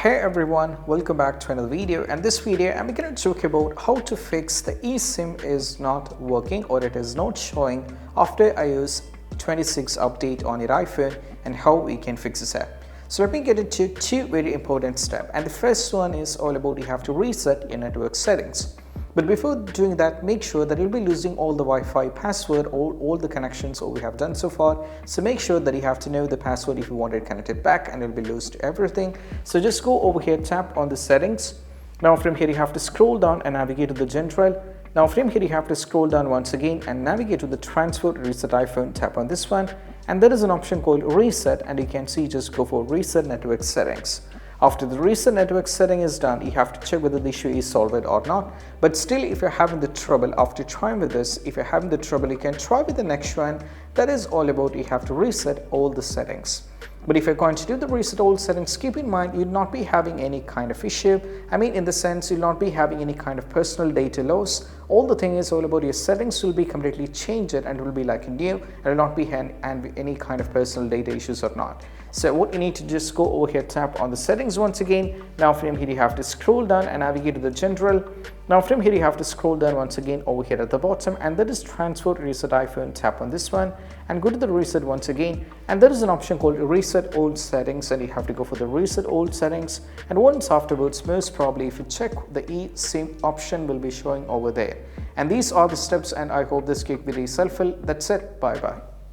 Hey everyone, welcome back to another video, and this video I'm going to talk about how to fix the eSIM is not working or it is not showing after iOS 26 update on your iPhone and how we can fix this app. So let me get into two very important steps, and the first one is all about you have to reset your network settings. But before doing that, make sure that you'll be losing all the Wi-Fi password, all the connections we have done so far. So make sure that you have to know the password if you want it connected back, and you'll be lost everything. So just go over here, tap on the settings. Now from here you have to scroll down and navigate to the general. Now from here you have to scroll down once again and navigate to the transfer reset iPhone. Tap on this one, and there is an option called reset, and you can see just go for reset network settings. After the reset network setting is done, you have to check whether the issue is solved or not. But still, if you're having the trouble after trying with this, if you're having the trouble, you can try with the next one. That is all about you have to reset all the settings. But if you're going to do the reset all settings, keep in mind you'll not be having any kind of issue. I mean, in the sense you'll not be having any kind of personal data loss. All the thing is all about your settings will be completely changed and will be like new, and will not be any kind of personal data issues or not. So what you need to just go over here, tap on the settings once again. Now from here you have to scroll down and navigate to the general. Now from here you have to scroll down once again over here at the bottom, and that is transfer reset iPhone. Tap on this one and go to the reset once again, and there is an option called reset old settings, and you have to go for the reset old settings. And once afterwards, most probably if you check the eSIM option will be showing over there. And these are the steps, and I hope this gig will be helpful. That's it. Bye bye.